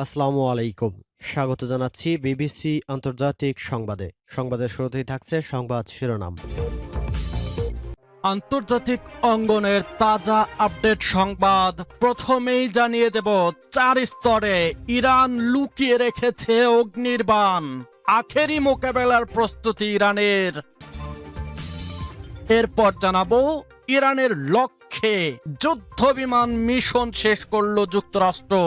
আসসালামু আলাইকুম। স্বাগত জানাচ্ছি বিবিসি আন্তর্জাতিক সংবাদে। সংবাদের শুরুতেই থাকছে সংবাদ শিরোনাম। আন্তর্জাতিক অঙ্গনের তাজা আপডেট সংবাদ। প্রথমেই জানিয়ে দেব, 4 স্তরে ইরান লুকিয়ে রেখেছে অগ্নির্বাণ। আখেরি মোকাবেলার প্রস্তুতি ইরানের। এরপর জানাবো, ইরানের লক্ষ্যে যুদ্ধ বিমান মিশন শেষ করল যুক্তরাষ্ট্র।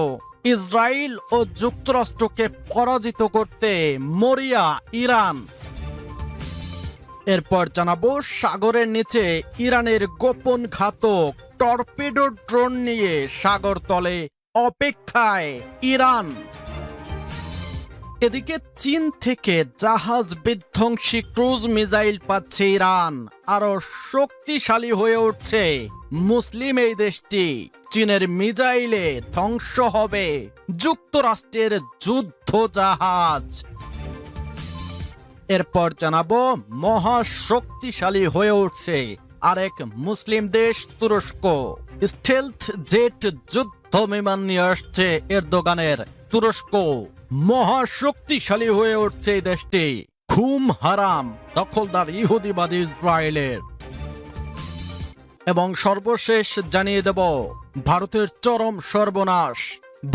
ইসরায়েল ও যুক্তরাষ্ট্রকে পরাজিত করতে মরিয়া ইরান। এরপর জানাবো, সাগরের নিচে ইরানের গোপন ঘাতক টর্পেডো ড্রোন নিয়ে সাগর তলে অপেক্ষায় ইরান। এদিকে চীন থেকে জাহাজ বিধ্বংসী ক্রুজ মিসাইল পাচ্ছে ইরান। আরো শক্তিশালী হয়ে উঠছে মুসলিম এই দেশটি। চীনের মিসাইলে ধ্বংস হবে যুক্তরাষ্ট্রের যুদ্ধ জাহাজ। এরপর জানাবো, মহাশক্তিশালী হয়ে উঠছে আরেক মুসলিম দেশ তুরস্ক। স্টেলথ জেট যুদ্ধ বিমান নিয়ে আসছে এরদোগানের তুরস্ক। মহাশক্তিশালী হয়ে উঠছে এই দেশটি। ঘুম হারাম দখলদার ইহুদিবাদী ইসরায়েলের। এবং সর্বশেষ জানিয়ে দেব, ভারতের চরম সর্বনাশ।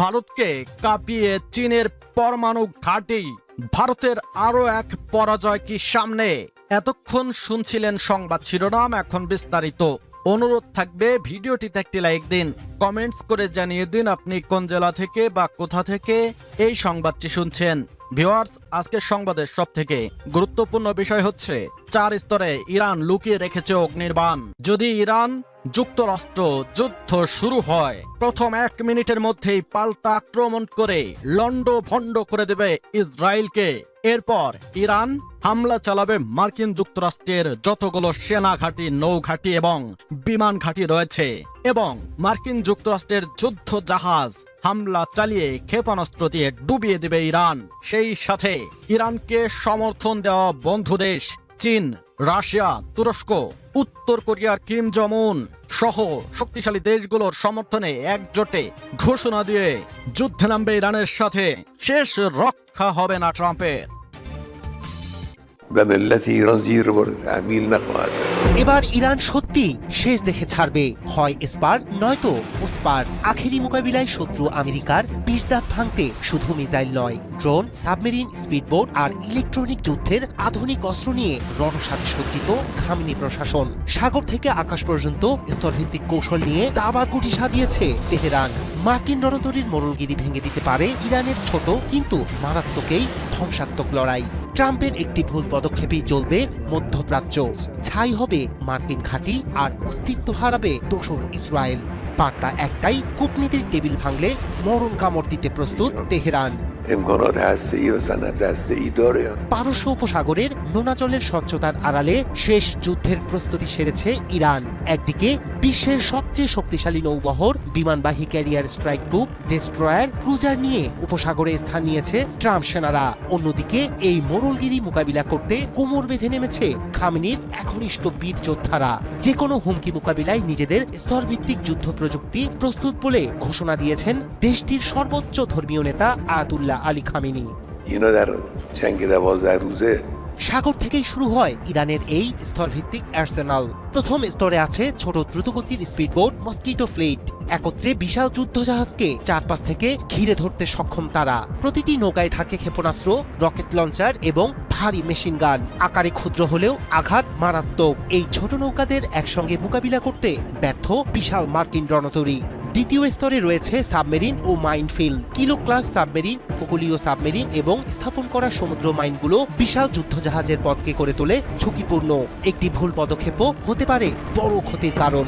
ভারতকে কাঁপিয়ে চীনের পরমাণু ঘাঁটি। ভারতের আরো এক পরাজয় কি সামনে? এতক্ষণ শুনছিলেন সংবাদ শিরোনাম, এখন বিস্তারিত। অনুরোধ থাকবে, ভিডিওটিতে একটি লাইক দিন, কমেন্টস করে জানিয়ে দিন আপনি কোন জেলা থেকে বা কোথা থেকে এই সংবাদটি শুনছেন। ভিউয়ার্স, আজকের সংবাদের সবথেকে গুরুত্বপূর্ণ বিষয় হচ্ছে, 4 স্তরে ইরান লুকিয়ে রেখেছে অগ্নির্বাণ। যদি ইরান যুক্তরাষ্ট্র যুদ্ধ শুরু হয়, প্রথম 1 মিনিটের মধ্যেই পাল্টা আক্রমণ করে লন্ডভন্ড করে দেবে ইসরায়েলকে। এরপর ইরান হামলা চালাবে মার্কিন যুক্তরাষ্ট্রের যতগুলো সেনা ঘাঁটি, নৌ ঘাঁটি এবং বিমান ঘাঁটি রয়েছে, এবং মার্কিন যুক্তরাষ্ট্রের যুদ্ধ জাহাজ হামলা চালিয়ে ক্ষেপণাস্ত্র দিয়ে ডুবিয়ে দেবে ইরান। সেই সাথে ইরানকে সমর্থন দেওয়া বন্ধু দেশ চীন, রাশিয়া, তুরস্ক, উত্তর কোরিয়ার কিম জং উন সহ শক্তিশালী দেশগুলোর সমর্থনে একজোটে ঘোষণা দিয়ে যুদ্ধে নামবে ইরানের সাথে। শেষ রক্ষা হবে না ট্রাম্পের। এবার ইরান সত্যি শেষ দেখে ছাড়বে, হয় এসপার নয়তো ওসপার। আখেরি মোকাবিলায় শত্রু আমেরিকার বিষ দাঁত ভাঙতে শুধু মিসাইল নয়, ড্রোন, সাবমেরিন, স্পিডবোট আর ইলেকট্রনিক যুদ্ধের আধুনিক অস্ত্র নিয়ে রণসাজে সজ্জিত খামেনি প্রশাসন। সাগর থেকে আকাশ পর্যন্ত স্তরভিত্তিক কৌশল নিয়ে দাবার গুটি সাজিয়েছে তেহরান। মার্কিন রণতরীর মোড়লগিরি ভেঙে দিতে পারে ইরানের ছোট কিন্তু মারাত্মকেই ধ্বংসাত্মক লড়াই। ট্রাম্পের একটি ভুল পদক্ষেপেই চলবে মধ্যপ্রাচ্য, ছাই হবে মার্কিন ঘাঁটি আর অস্তিত্ব হারাবে দোসর ইসরায়েল। বার্তা একটাই, কূটনীতির টেবিল ভাঙলে মরণ কামড় দিতে প্রস্তুত তেহরান। পারস্য উপসাগরের নোনা জলের স্বচ্ছতার আড়ালে শেষ যুদ্ধের প্রস্তুতি সেরেছে ইরান। একদিকে বিশ্বের সবচেয়ে শক্তিশালী নৌবহর, বিমানবাহী carrier, strike group, destroyer, cruiser নিয়ে উপসাগরে স্থান নিয়েছে ট্রাম্প সেনারা। অন্যদিকে এই মোড়লগিরি মোকাবিলা করতে কোমর বেঁধে নেমেছে খামেনির একনিষ্ঠ বীর যোদ্ধারা। যে কোনো হুমকি মোকাবিলায় নিজেদের স্তরভিত্তিক যুদ্ধ প্রযুক্তি প্রস্তুত বলে ঘোষণা দিয়েছেন দেশটির সর্বোচ্চ ধর্মীয় নেতা আয়াতুল্লাহ আলী খামেনি। সাগর থেকেই শুরু হয় ইরানের এই স্তরভিত্তিক আর্সেনাল। প্রথম স্তরে আছে ছোট দ্রুতগতির স্পিডবোট মস্কিটো ফ্লিট। একত্রে বিশাল যুদ্ধজাহাজকে চারপাশ থেকে ঘিরে ধরতে সক্ষম তারা। প্রতিটি নৌকায় থাকে ক্ষেপণাস্ত্র, রকেট লঞ্চার এবং ভারী মেশিন গান। আকারে ক্ষুদ্র হলেও আঘাত মারাত্মক। এই ছোট নৌকাদের একসঙ্গে মোকাবিলা করতে ব্যর্থ বিশাল মার্কিন রণতরী। দ্বিতীয় স্তরে রয়েছে সাবমেরিন ও মাইনফিল্ড। কিলো ক্লাস সাবমেরিন, উপকূলীয় সাবমেরিন এবং স্থাপন করা সমুদ্র মাইনগুলো বিশাল যুদ্ধজাহাজের পথকে করে তোলে ঝুঁকিপূর্ণ। একটি ভুল পদক্ষেপও হতে পারে বড় ক্ষতির কারণ।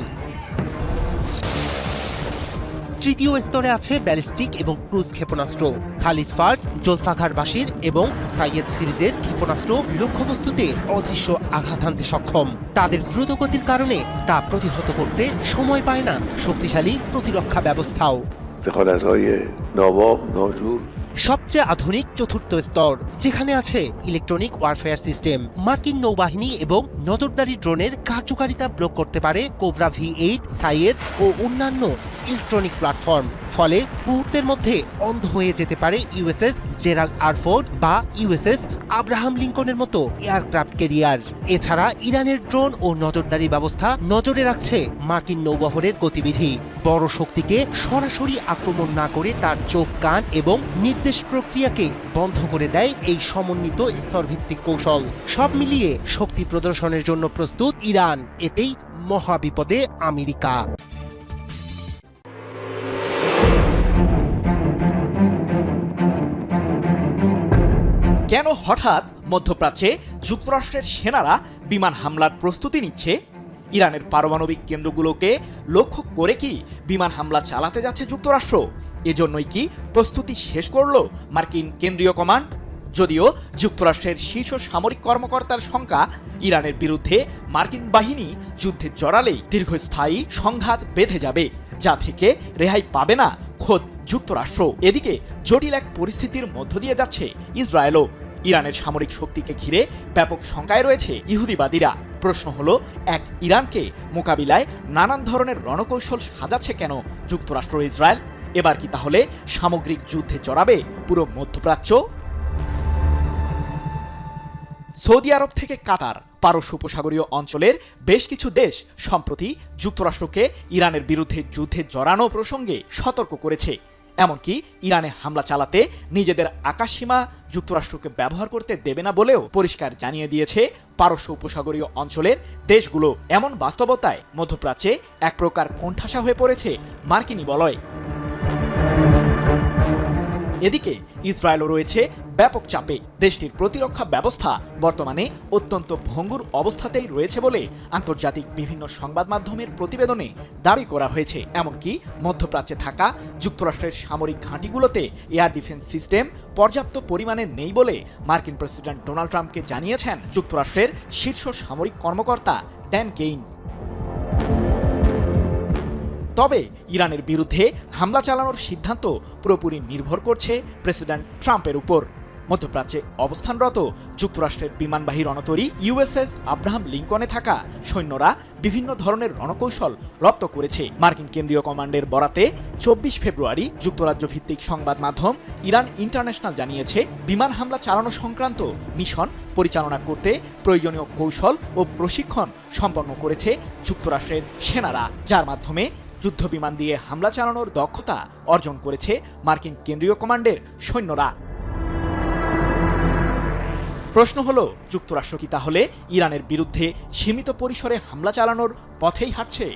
তৃতীয় স্তরে আছে ব্যালিস্টিক এবং ক্রুজ ক্ষেপণাস্ত্র। খালিজ ফার্স, জোলফাকার বাশির এবং সাইয়েদ সিরিজের ক্ষেপণাস্ত্র লক্ষ্যবস্তুতে অদৃশ্য আঘাত হানতে সক্ষম। তাদের দ্রুতগতির কারণে তা প্রতিহত করতে সময় পায় না শক্তিশালী প্রতিরক্ষা ব্যবস্থাও। সবচেয়ে আধুনিক চতুর্থ স্তর, যেখানে আছে ইলেকট্রনিক ওয়ারফেয়ার সিস্টেম। মার্কিন নৌবাহিনী এবং নজরদারি ড্রোনের কার্যকারিতা ব্লক করতে পারে কোবরা V8, সাইয়েদ ও অন্যান্য ইলেকট্রনিক প্ল্যাটফর্ম। ফলে মুহূর্তের মধ্যে অন্ধ হয়ে যেতে পারে ইউএসএস জেরাল্ড আর ফোর্ড বা ইউএসএস আব্রাহাম লিঙ্কনের মতো এয়ারক্রাফট ক্যারিয়ার। এছাড়া ইরানের ড্রোন ও নজরদারি ব্যবস্থা নজরে রাখছে মার্কিন নৌবহরের গতিবিধি। বড় শক্তিকে সরাসরি আক্রমণ না করে তার চোখ, কান এবং নির্দেশ প্রক্রিয়াকে বন্ধ করে দেয় এই সমন্বিত স্তরভিত্তিক কৌশল। সব মিলিয়ে শক্তি প্রদর্শনের জন্য প্রস্তুত ইরান। এতেই মহাবিপদে আমেরিকা। কেন হঠাৎ মধ্যপ্রাচ্যে যুক্তরাষ্ট্রের সেনারা বিমান হামলার প্রস্তুতি নিচ্ছে? ইরানের পারমাণবিক কেন্দ্রগুলোকে লক্ষ্য করে কি বিমান হামলা চালাতে যাচ্ছে যুক্তরাষ্ট্র? এজন্যই কি প্রস্তুতি শেষ করল মার্কিন কেন্দ্রীয় কমান্ড? যদিও যুক্তরাষ্ট্রের শীর্ষ সামরিক কর্মকর্তার সংখ্যা ইরানের বিরুদ্ধে মার্কিন বাহিনী যুদ্ধে জড়ালেই দীর্ঘস্থায়ী সংঘাত বেঁধে যাবে, যা থেকে রেহাই পাবে না খোদ যুক্তরাষ্ট্র। এদিকে জটিল এক পরিস্থিতির মধ্য দিয়ে যাচ্ছে ইসরায়েলও। ইরানের সামরিক শক্তিকে ঘিরে ব্যাপক শঙ্কায় রয়েছে ইহুদিবাদীরা। প্রশ্ন হলো, এক ইরানকে মোকাবিলায় নানান ধরনের রণকৌশল সাজাচ্ছে কেন যুক্তরাষ্ট্র ইসরায়েল? এবার কি তাহলে সামগ্রিক যুদ্ধে জড়াবে পুরো মধ্যপ্রাচ্য? সৌদি আরব থেকে কাতার, পারস্য উপসাগরীয় অঞ্চলের বেশ কিছু দেশ সম্প্রতি যুক্তরাষ্ট্রকে ইরানের বিরুদ্ধে যুদ্ধে জড়ানো প্রসঙ্গে সতর্ক করেছে। এমনকি ইরানে হামলা চালাতে নিজেদের আকাশসীমা যুক্তরাষ্ট্রকে ব্যবহার করতে দেবে না বলেও পরিষ্কার জানিয়ে দিয়েছে পারস্য উপসাগরীয় অঞ্চলের দেশগুলো। এমন বাস্তবতায় মধ্যপ্রাচ্যে এক প্রকার কোণঠাসা হয়ে পড়েছে মার্কিনী বলয়। এদিকে ইসরায়েলও রয়েছে ব্যাপক চাপে। দেশটির প্রতিরক্ষা ব্যবস্থা বর্তমানে অত্যন্ত ভঙ্গুর অবস্থাতেই রয়েছে বলে আন্তর্জাতিক বিভিন্ন সংবাদ মাধ্যমের প্রতিবেদনে দাবি করা হয়েছে। এমনকি মধ্যপ্রাচ্যে থাকা যুক্তরাষ্ট্রের সামরিক ঘাঁটিগুলোতে এয়ার ডিফেন্স সিস্টেম পর্যাপ্ত পরিমাণে নেই বলে মার্কিন প্রেসিডেন্ট ডোনাল্ড ট্রাম্পকে জানিয়েছেন যুক্তরাষ্ট্রের শীর্ষ সামরিক কর্মকর্তা ড্যান কেইন। তবে ইরানের বিরুদ্ধে হামলা চালানোর সিদ্ধান্ত পুরোপুরি নির্ভর করছে প্রেসিডেন্ট ট্রাম্পের উপর। মধ্যপ্রাচ্যে অবস্থানরত যুক্তরাষ্ট্রের বিমানবাহী রণতরী ইউএসএস আব্রাহাম লিঙ্কনে থাকা সৈন্যরা বিভিন্ন ধরনের রণকৌশল রপ্ত করেছে। মার্কিন কেন্দ্রীয় কমান্ডের বরাতে 24 ফেব্রুয়ারি যুক্তরাজ্য ভিত্তিক সংবাদ মাধ্যম ইরান ইন্টারন্যাশনাল জানিয়েছে, বিমান হামলা চালানো সংক্রান্ত মিশন পরিচালনা করতে প্রয়োজনীয় কৌশল ও প্রশিক্ষণ সম্পন্ন করেছে যুক্তরাষ্ট্রের সেনারা, যার মাধ্যমে যুদ্ধবিমান দিয়ে হামলা চালানোর দক্ষতা অর্জন করেছে মার্কিন কেন্দ্রীয় কমান্ডের সৈন্যরা। প্রশ্ন হলো, যুক্তরাষ্ট্র কি তাহলে ইরানের বিরুদ্ধে সীমিত পরিসরে হামলা চালানোর পথেই হাঁটছে?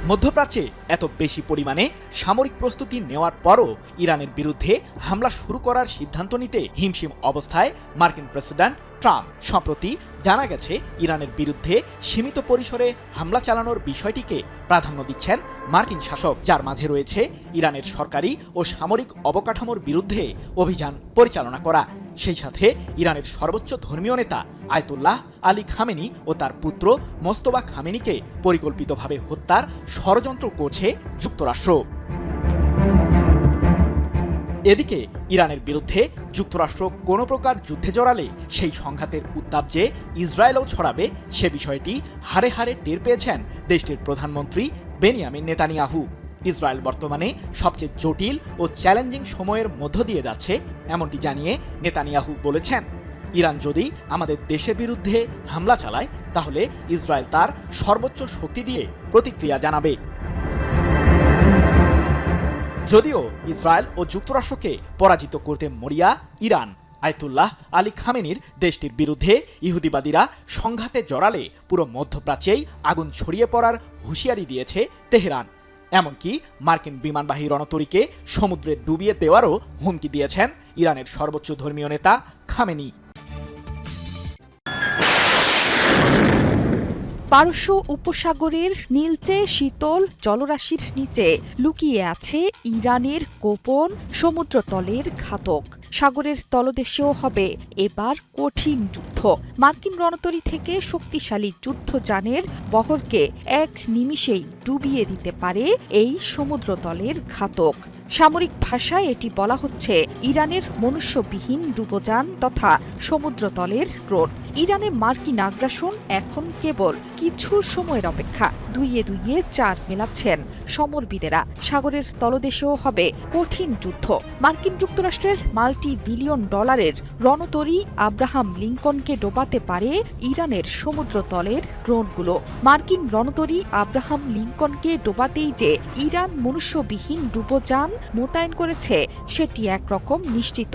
মধ্যপ্রাচ্যে এত বেশি পরিমাণে সামরিক প্রস্তুতি নেওয়ার পরও ইরানের বিরুদ্ধে হামলা শুরু করার সিদ্ধান্ত নিতে হিমশিম অবস্থায় মার্কিন প্রেসিডেন্ট ট্রাম্প। সম্প্রতি জানা গেছে, ইরানের বিরুদ্ধে সীমিত পরিসরে হামলা চালানোর বিষয়টিকে প্রাধান্য দিচ্ছেন মার্কিন শাসক, যার মাঝে রয়েছে ইরানের সরকারি ও সামরিক অবকাঠামোর বিরুদ্ধে অভিযান পরিচালনা করা। সেই সাথে ইরানের সর্বোচ্চ ধর্মীয় নেতা আয়াতুল্লাহ আলী খামেনি ও তার পুত্র মোস্তফা খামেনিকে পরিকল্পিতভাবে হত্যার ষড়যন্ত্র করছে যুক্তরাষ্ট্র। এদিকে ইরানের বিরুদ্ধে যুক্তরাষ্ট্র কোনো প্রকার যুদ্ধে জড়ালে সেই সংঘাতের উত্তাপ যে ইসরায়েলও ছড়াবে, সে বিষয়টি হাড়ে হাড়ে টের পেয়েছেন দেশটির প্রধানমন্ত্রী বেনিয়ামিন নেতানিয়াহু। ইসরায়েল বর্তমানে সবচেয়ে জটিল ও চ্যালেঞ্জিং সময়ের মধ্য দিয়ে যাচ্ছে, এমনটি জানিয়ে নেতানিয়াহু বলেছেন, ইরান যদি আমাদের দেশের বিরুদ্ধে হামলা চালায় তাহলে ইসরায়েল তার সর্বোচ্চ শক্তি দিয়ে প্রতিক্রিয়া জানাবে। যদিও ইসরায়েল ও যুক্তরাষ্ট্রকে পরাজিত করতে মরিয়া ইরান, আয়াতুল্লাহ আলী খামেনির দেশটির বিরুদ্ধে ইহুদিবাদীরা সংঘাতে জড়ালে পুরো মধ্যপ্রাচ্যেই আগুন ছড়িয়ে পড়ার হুঁশিয়ারি দিয়েছে তেহরান। এমনকি মার্কিন বিমানবাহী রণতরীকে সমুদ্রে ডুবিয়ে দেওয়ারও হুমকি দিয়েছেন ইরানের সর্বোচ্চ ধর্মীয় নেতা খামেনি। পারস্য উপসাগরের নীলচে শীতল জলরাশির নিচে লুকিয়ে আছে ইরানের গোপন সমুদ্রতলের ঘাতক। সাগরের তলদেশেও হবে এবার কঠিন যুদ্ধ। মার্কিন রণতরী থেকে শক্তিশালী যুদ্ধযানের বহরকে এক নিমিষেই ডুবিয়ে দিতে পারে এই সমুদ্রতলের ঘাতক। সামরিক ভাষায় এটি বলা হচ্ছে ইরানের মনুষ্যবিহীন ডুবোযান তথা সমুদ্রতলের ড্রোন। ইরানে মার্কিন আগ্রাসন এখন কেবল কিছু সময়ের অপেক্ষা। দুইয়ে দুইয়ে চার মেলাচ্ছেন সমরবিদেরা। সাগরের তলদেশেও হবে কঠিন যুদ্ধ। মার্কিন যুক্তরাষ্ট্রের মাল্টি বিলিয়ন ডলারের রণতরী আব্রাহাম লিঙ্কনকে ডোবাতে পারে ইরানের সমুদ্রতলের ড্রোনগুলো। মার্কিন রণতরী আব্রাহাম লিঙ্কনকে ডোবাতেই যে ইরান মনুষ্যবিহীন ডুবোযান মোতায়েন করেছে সেটি একরকম নিশ্চিত।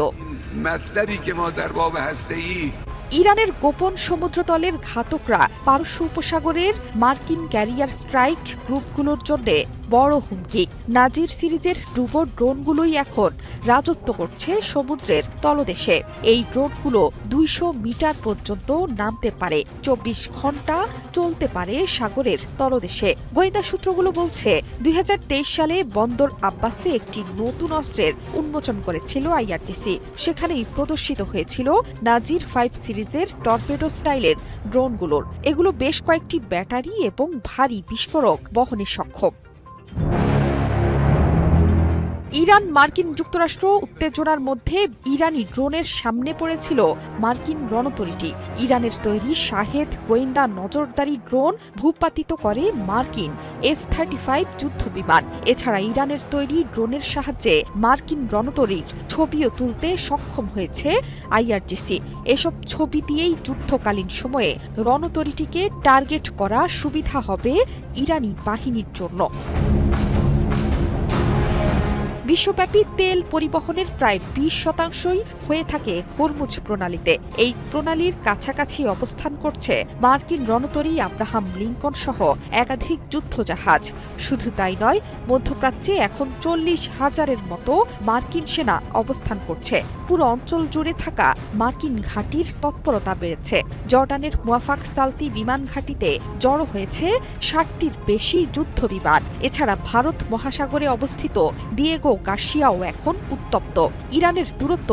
ইরানের গোপন সমুদ্রতলের ঘাতকরা পারস্য উপসাগরের মার্কিন ক্যারিয়ার স্ট্রাইক গ্রুপগুলোর জন্য বড় হুমকি। নাজির সিরিজের ডুবো ড্রোনগুলোই এখন রাজত্ব করছে সমুদ্রের তলদেশে। এই ড্রোনগুলো 200 মিটার পর্যন্ত নামতে পারে, 24 ঘন্টা চলতে পারে সাগরের তলদেশে। গোয়েন্দা সূত্রগুলো বলছে 2023 সালে বন্দর আব্বাসে একটি নতুন অস্ত্রের উন্মোচন করেছিল আইআরজিসি। সেখানেই প্রদর্শিত হয়েছিল নাজির 5 সিরিজের টর্পেডো স্টাইলের ড্রোনগুলোর। এগুলো বেশ কয়েকটি ব্যাটারি এবং ভারী বিস্ফোরক বহনে সক্ষম। ইরান মার্কিন যুক্তরাষ্ট্র উত্তেজনার মধ্যে ইরানি ড্রোনের সামনে পড়েছিল মার্কিন রণতরীটি। ইরানের তৈরি শাহেদ গোয়েন্দা নজরদারি ড্রোন ভূপাতিত করে মার্কিন F-35 যুদ্ধ বিমান। এছাড়া ইরানের তৈরি ড্রোনের সাহায্যে মার্কিন রণতরীর ছবিও তুলতে সক্ষম হয়েছে আইআরজিসি। এসব ছবি দিয়েই যুদ্ধকালীন সময়ে রণতরীটিকে টার্গেট করা সুবিধা হবে ইরানি বাহিনীর জন্য। বিশ্বব্যাপী তেল পরিবহনের প্রায় 20% হয়ে থাকে হরমুজ প্রণালীতে। এই প্রণালীর কাছাকাছি অবস্থান করছে মার্কিন রণতরী আব্রাহাম লিঙ্কন সহ একাধিক যুদ্ধজাহাজ। শুধু তাই নয়, মধ্যপ্রাচ্যে এখন 40,000-এর মতো মার্কিন সেনা অবস্থান করছে। পুরো অঞ্চল জুড়ে থাকা মার্কিন ঘাঁটির তৎপরতা বেড়েছে। জর্ডানের মুয়াফাক সালতি বিমান ঘাঁটিতে জড়ো হয়েছে 60টির বেশি যুদ্ধ বিমান। এছাড়া ভারত মহাসাগরে অবস্থিত দিয়েগো গার্সিয়াও এখন উত্তপ্ত। ইরানের দূরত্ব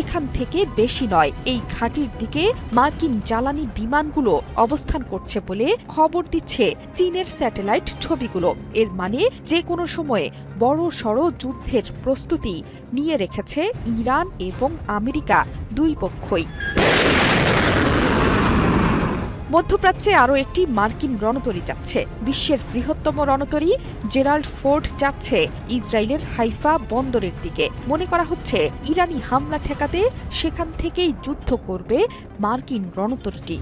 এখান থেকে বেশি নয়। এই ঘাঁটির দিকে মার্কিন জ্বালানি বিমানগুলো অবস্থান করছে বলে খবর দিচ্ছে চীনের স্যাটেলাইট ছবিগুলো। এর মানে যে কোনো সময়ে বড় সড় যুদ্ধের প্রস্তুতি নিয়ে রেখেছে ইরান এবং আমেরিকা দুই পক্ষই। মধ্যপ্রাচ্যে আরও একটি মার্কিন রণতরী যাচ্ছে। বিশ্বের বৃহত্তম রণতরী জেরাল্ড ফোর্ড যাচ্ছে ইসরায়েলের হাইফা বন্দরের দিকে। মনে করা হচ্ছে ইরানি হামলা ঠেকাতে সেখান থেকেই যুদ্ধ করবে মার্কিন রণতরীটি।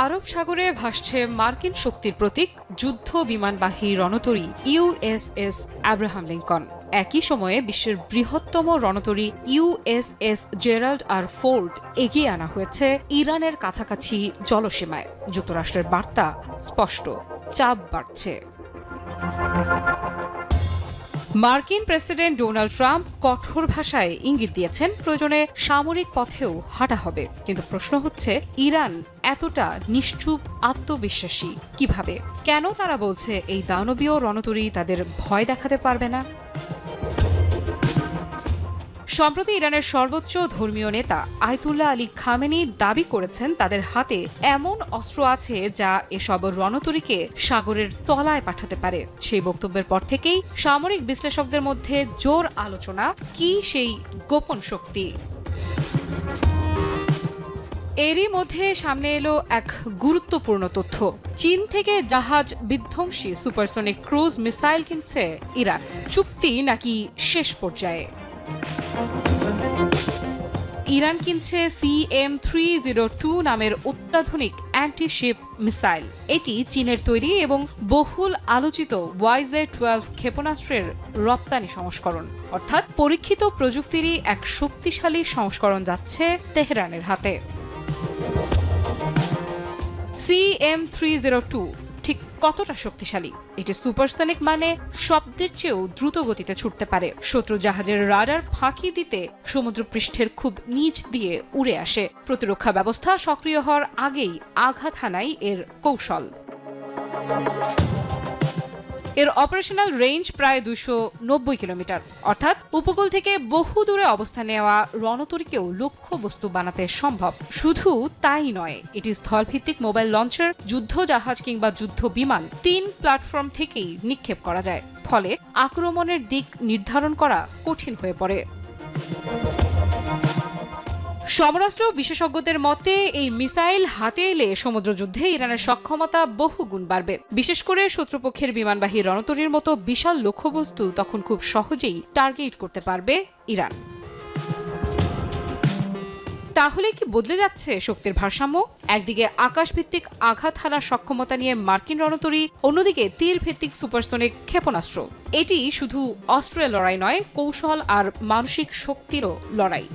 আরব সাগরে ভাসছে মার্কিন শক্তির প্রতীক যুদ্ধ বিমানবাহী রণতরী ইউএসএস আব্রাহাম লিঙ্কন। একই সময়ে বিশ্বের বৃহত্তম রণতরী ইউএসএস জেরাল্ড আর ফোর্ড এগিয়ে আনা হয়েছে ইরানের কাছাকাছি জলসীমায়। যুক্তরাষ্ট্রের বার্তা স্পষ্ট, চাপ বাড়ছে। মার্কিন প্রেসিডেন্ট ডোনাল্ড ট্রাম্প কঠোর ভাষায় ইঙ্গিত দিয়েছেন প্রয়োজনে সামরিক পথেও হাঁটা হবে। কিন্তু প্রশ্ন হচ্ছে, ইরান এতটা নিশ্চুপ আত্মবিশ্বাসী কিভাবে? কেন তারা বলছে এই দানবীয় রণতরী তাদের ভয় দেখাতে পারবে না? সম্প্রতি ইরানের সর্বোচ্চ ধর্মীয় নেতা আয়াতুল্লাহ আলী খামেনি দাবি করেছেন তাদের হাতে এমন অস্ত্র আছে যা এসব রণতরীকে সাগরের তলায় পাঠাতে পারে। সেই বক্তব্যের পর থেকেই সামরিক বিশ্লেষকদের মধ্যে জোর আলোচনা কি সেই গোপন শক্তি। এরই মধ্যে সামনে এলো এক গুরুত্বপূর্ণ তথ্য। চীন থেকে জাহাজ বিধ্বংসী সুপারসনিক ক্রুজ মিসাইল কিনছে ইরান। চুক্তি নাকি শেষ পর্যায়ে? ইরান কিনছে CM-302 নামের অত্যাধুনিক অ্যান্টি-শিপ মিসাইল। এটি চীনের তৈরি এবং বহুল আলোচিত YZ-12 ক্ষেপণাস্ত্রের রপ্তানি সংস্করণ, অর্থাৎ পরীক্ষিত প্রযুক্তিরই এক শক্তিশালী সংস্করণ যাচ্ছে তেহরানের হাতে। CM-302 ঠিক কতটা শক্তিশালী? এটি সুপারসনিক, মানে শব্দের চেয়েও দ্রুত গতিতে ছুটতে পারে। শত্রু জাহাজের রাডার ফাঁকি দিতে সমুদ্রপৃষ্ঠের খুব নিচ দিয়ে উড়ে আসে। প্রতিরক্ষা ব্যবস্থা সক্রিয় হওয়ার আগেই আঘাত হানাই এর কৌশল। এর অপারেশনাল রেঞ্জ প্রায় 290 কিলোমিটার, অর্থাৎ উপকূল থেকে বহু দূরে অবস্থান নেওয়া রণতরীকেও লক্ষ্যবস্তু বানাতে সম্ভব। শুধু তাই নয়, এটি স্থলভিত্তিক মোবাইল লঞ্চার, যুদ্ধ জাহাজ কিংবা যুদ্ধ বিমান 3 প্ল্যাটফর্ম থেকেই নিক্ষেপ করা যায়, ফলে আক্রমণের দিক নির্ধারণ করা কঠিন হয়ে পড়ে। সমরাস্ত্র বিশেষজ্ঞদের মতে এই মিসাইল হাতে এলে সমুদ্রযুদ্ধে ইরানের সক্ষমতা বহুগুণ বাড়বে। বিশেষ করে শত্রুপক্ষের বিমানবাহী রণতরীর মতো বিশাল লক্ষ্যবস্তু তখন খুব সহজেই টার্গেট করতে পারবে ইরান। তাহলে কি বদলে যাচ্ছে শক্তির ভারসাম্য? একদিকে আকাশভিত্তিক আঘাত হানার সক্ষমতা নিয়ে মার্কিন রণতরী, অন্যদিকে তীর ভিত্তিক সুপারসনিক ক্ষেপণাস্ত্র। এটি শুধু অস্ত্রের লড়াই নয়, কৌশল আর মানসিক শক্তিরও লড়াই।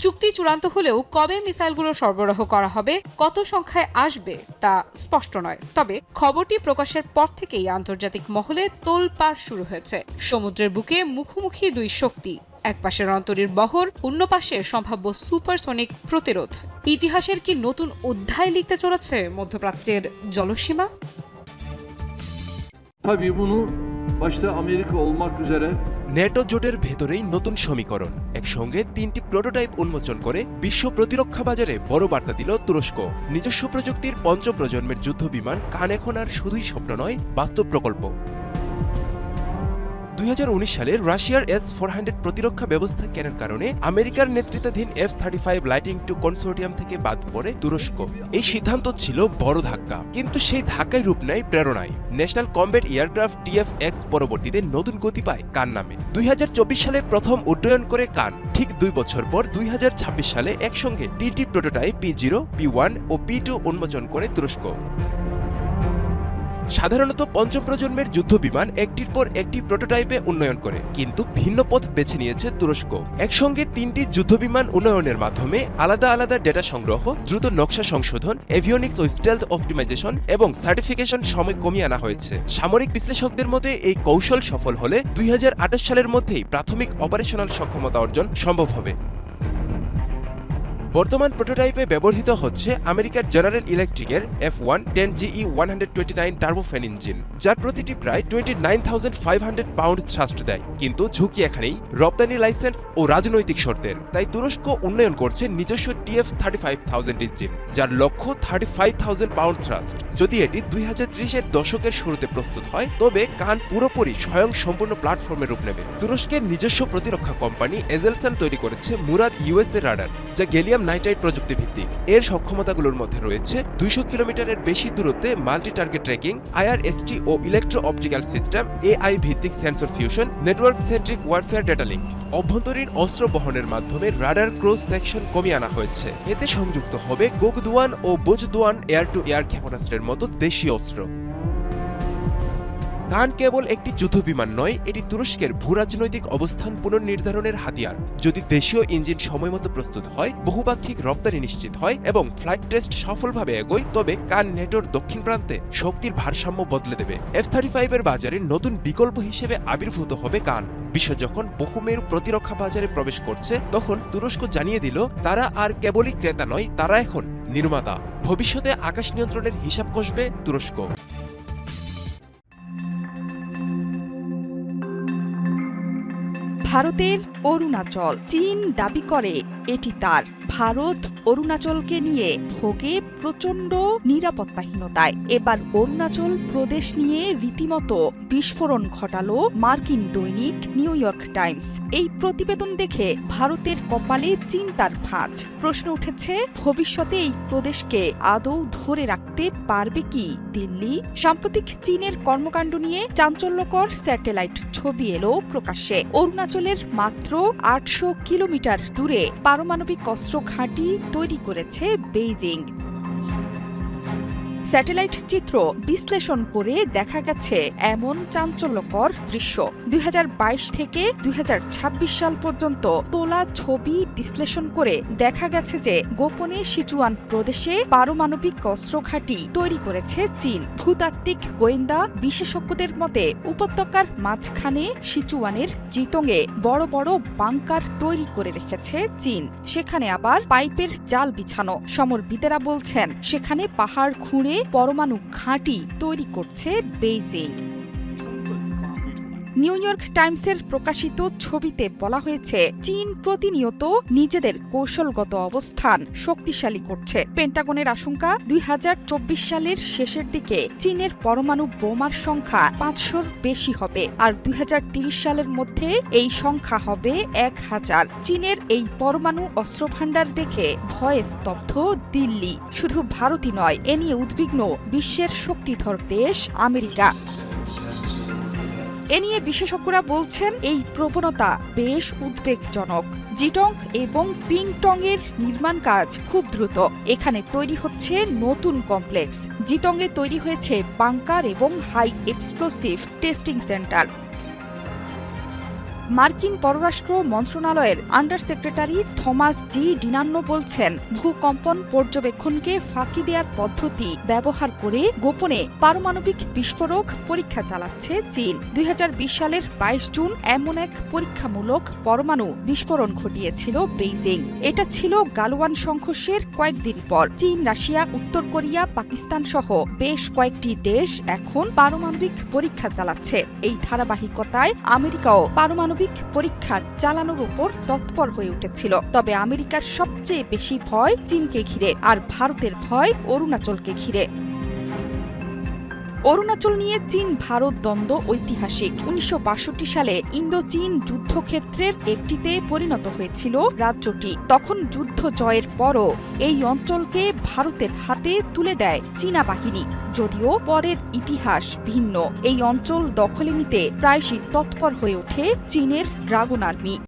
চুক্তি চূড়ান্ত হলেও কবে মিসাইলগুলো সরবরাহ করা হবে, কত সংখ্যায় আসবে তা স্পষ্ট নয়। তবে খবরটি প্রকাশের পর থেকেই আন্তর্জাতিক মহলে তোলপাড় শুরু হয়েছে। সমুদ্রের বুকে মুখোমুখি দুই শক্তি, এক পাশে রণতরীর বহর, অন্য পাশে সম্ভাব্য সুপারসনিক প্রতিরোধ। ইতিহাসের কি নতুন অধ্যায় লিখতে চলেছে মধ্যপ্রাচ্যের জলসীমা? Tabii bunu başta Amerika olmak üzere NATO জোটের ভেতরেই নতুন সমীকরণ, একসঙ্গে 3টি প্রোটোটাইপ উন্মোচন করে বিশ্ব প্রতিরক্ষা বাজারে বড় বার্তা দিল তুরস্ক। নিজস্ব প্রযুক্তির 5ম প্রজন্মের যুদ্ধ বিমান কান এখন আর শুধুই স্বপ্ন নয়, বাস্তব প্রকল্প। 2019 সালে রাশিয়ার S-400 প্রতিরক্ষা ব্যবস্থা কেনার কারণে আমেরিকার নেতৃত্বাধীন F-35 লাইটিং টু কনসোর্টিয়াম থেকে বাদ পড়ে তুরস্ক। এই সিদ্ধান্ত ছিল বড় ধাক্কা, কিন্তু সেই ধাক্কায় রূপ নেয় প্রেরণায়। ন্যাশনাল কমব্যাট এয়ারক্রাফট TFX পরবর্তীতে নতুন গতি পায় কান নামে। 2024 সালে প্রথম উড্ডয়ন করে কান। ঠিক 2 বছর পর 2026 সালে একসঙ্গে 3টি প্রোটোটাইপ P0, P1 ও P2 উন্মোচন করে তুরস্ক। সাধারণত 5ম প্রজন্মের যুদ্ধ বিমান একটির পর একটি প্রোটোটাইপে উন্নয়ন করে, কিন্তু ভিন্ন পথ বেছে নিয়েছে তুরস্ক। একসঙ্গে 3টি যুদ্ধ বিমান উন্নয়নের মাধ্যমে আলাদা আলাদা ডেটা সংগ্রহ, দ্রুত নকশা সংশোধন, এভিওনিক্স ও স্টেলথ অপটিমাইজেশন এবং সার্টিফিকেশন সময় কমিয়ে আনা হয়েছে। সামরিক বিশ্লেষকদের মতে এই কৌশল সফল হলে 2028 সালের মধ্যেই প্রাথমিক অপারেশনাল সক্ষমতা অর্জন সম্ভব হবে। বর্তমান প্রোটোটাইপে ব্যবহৃত হচ্ছে আমেরিকার জেনারেল ইলেকট্রিকের F110GE129 টার্বোফ্যান ইঞ্জিন, যার প্রতিটি প্রায় 29,500 পাউন্ড থ্রাস্ট দেয়। কিন্তু ঝুঁকি এখানেই রপ্তানি লাইসেন্স ও রাজনৈতিক শর্তের। তাই তুরস্ক উন্নয়ন করছে নিজস্ব TF-35,000 ইঞ্জিন, যার লক্ষ্য 35,000 পাউন্ড থ্রাস্ট। যদি এটি 2030-এর দশকের শুরুতে প্রস্তুত হয়, তবে কান পুরোপুরি স্বয়ং সম্পূর্ণ প্ল্যাটফর্মে রূপ নেবে। তুরস্কের নিজস্ব প্রতিরক্ষা কোম্পানি এজেলসান তৈরি করেছে মুরাদ USA রাডার, যা গ্যালিয়াম নাইট্রাইড প্রযুক্তি ভিত্তিক। এর সক্ষমতাগুলোর মধ্যে রয়েছে 200 কিলোমিটারের বেশি দূরত্বে মাল্টি টার্গেট ট্র্যাকিং, IRST ও ইলেকট্রো অপটিক্যাল সিস্টেম, AI ভিত্তিক sensor fusion, network centric warfare data link. অভ্যন্তরীণ অস্ত্র বহনের মাধ্যমে রাডার ক্রস সেকশন কমিয়ে আনা হয়েছে। এতে সংযুক্ত হবে গোগদুয়ান ও বোজদুয়ান এয়ার টু এয়ার ক্ষেপণাস্ত্রের মতো দেশীয় অস্ত্র। কান কেবল একটি যুদ্ধ বিমান নয়, এটি তুরস্কের ভূরাজনৈতিক অবস্থান পুনর্নির্ধারণের হাতিয়ার। যদি দেশীয় ইঞ্জিন সময়মতো প্রস্তুত হয়, বহুপাক্ষিক রপ্তানি নিশ্চিত হয় এবং ফ্লাইট টেস্ট সফলভাবে এগোয়, তবে কান নেটোর দক্ষিণ প্রান্তে শক্তির ভারসাম্য বদলে দেবে। F-35 এর বাজারে নতুন বিকল্প হিসেবে আবির্ভূত হবে কান। বিশ্ব যখন বহুমেরু প্রতিরক্ষা বাজারে প্রবেশ করছে, তখন তুরস্ক জানিয়ে দিল তারা আর কেবলই ক্রেতা নয়, তারা এখন নির্মাতা। ভবিষ্যতে আকাশ নিয়ন্ত্রণের হিসাব কষবে তুরস্ক। ভারতের অরুণাচল। চীন দাবি করে এটি তার। ভারত অরুণাচলকে নিয়ে ভোগে প্রচণ্ড নিরাপত্তাহীনতায়। এবার অরুণাচল প্রদেশ নিয়ে রীতিমতো বিস্ফোরণ ঘটালো মার্কিন দৈনিক নিউ ইয়র্ক টাইমস। এই প্রতিবেদন দেখে ভারতের কপালে চিন্তার ভাঁজ। প্রশ্ন উঠেছে, ভবিষ্যতে এই প্রদেশকে আদৌ ধরে রাখতে পারবে কি দিল্লি? সাম্প্রতিক চীনের কর্মকাণ্ড নিয়ে চাঞ্চল্যকর স্যাটেলাইট ছবি এলো প্রকাশ্যে। অরুণাচলের মাত্র 800 কিলোমিটার দূরে পারমাণবিক অস্ত্র ঘাঁটি তৈরি করেছে বেইজিং। স্যাটেলাইট চিত্র বিশ্লেষণ করে দেখা গেছে এমন চাঞ্চল্যকর দৃশ্য। 2022 থেকে 2026 সাল পর্যন্ত তোলা ছবি বিশ্লেষণ করে দেখা গেছে যে গোপনে সিচুয়ান প্রদেশে পারমাণবিক অস্ত্র ঘাঁটি তৈরি করেছে চীন। ভূতাত্ত্বিক গোয়েন্দা বিশেষজ্ঞদের মতে উপত্যকার মাঝখানে সিচুয়ানের জিতংয়ে বড় বড় বাংকার তৈরি করে রেখেছে চীন। সেখানে আবার পাইপের জাল বিছানো। সমরবিদেরা বলছেন সেখানে পাহাড় খুঁড়ে পরমাণু ঘাঁটি তৈরি করছে বেইজিং। নিউ ইয়র্ক টাইমসের প্রকাশিত ছবিতে বলা হয়েছে, চীন প্রতিনিয়ত নিজেদের কৌশলগত অবস্থান শক্তিশালী করছে। পেন্টাগনের আশঙ্কা 2024 সালের শেষের দিকে চীনের পরমাণু বোমার সংখ্যা 500-র বেশি হবে, আর 2030 সালের মধ্যে এই সংখ্যা হবে 1000। চীনের এই পরমাণু অস্ত্রভান্ডার দেখে ভয়ে স্তব্ধ দিল্লি। শুধু ভারতই নয়, এ নিয়ে উদ্বিগ্ন বিশ্বের শক্তিধর দেশ আমেরিকা। এ নিয়ে বিশেষজ্ঞরা বলছেন, এই প্রবণতা বেশ উদ্বেগজনক। জিটং এবং পিংটং এর নির্মাণ কাজ খুব দ্রুত। এখানে তৈরি হচ্ছে নতুন কমপ্লেক্স। জিটংয়ে তৈরি হয়েছে বাংকার এবং হাই এক্সপ্লোসিভ টেস্টিং সেন্টার। মার্কিন পররাষ্ট্র মন্ত্রণালয়ের আন্ডার সেক্রেটারি থমাস জি ডিনান্নো বলছেন, ভূকম্পন পর্যবেক্ষণকে ফাঁকি দেওয়ার পদ্ধতি ব্যবহার করে গোপনে পারমাণবিক বিস্ফোরক পরীক্ষা চালাচ্ছে চীন। 2020 সালের 22 জুন এমন এক পরীক্ষামূলক পরমাণু বিস্ফোরণ ঘটিয়েছিল বেইজিং। এটা ছিল গালওয়ান সংঘর্ষের কয়েকদিন পর। চীন, রাশিয়া, উত্তর কোরিয়া, পাকিস্তান সহ বেশ কয়েকটি দেশ এখন পারমাণবিক পরীক্ষা চালাচ্ছে। এই ধারাবাহিকতায় আমেরিকাও পারমাণবিক পরীক্ষা চালানোর উপর তৎপর হয়ে উঠেছিল। তবে আমেরিকার সবচেয়ে বেশি ভয় চীনকে ঘিরে, আর ভারতের ভয় অরুণাচলকে ঘিরে। অরুণাচল নিয়ে চীন ভারত দ্বন্দ্ব ঐতিহাসিক। 1962 সালে ইন্দো চীন যুদ্ধক্ষেত্রের একটিতে পরিণত হয়েছিল রাজ্যটি। তখন যুদ্ধ জয়ের পরও এই অঞ্চলকে ভারতের হাতে তুলে দেয় চীনা বাহিনী। যদিও পরের ইতিহাস ভিন্ন। এই অঞ্চল দখলে নিতে প্রায়শই তৎপর হয়ে ওঠে চীনের ড্রাগন আর্মি।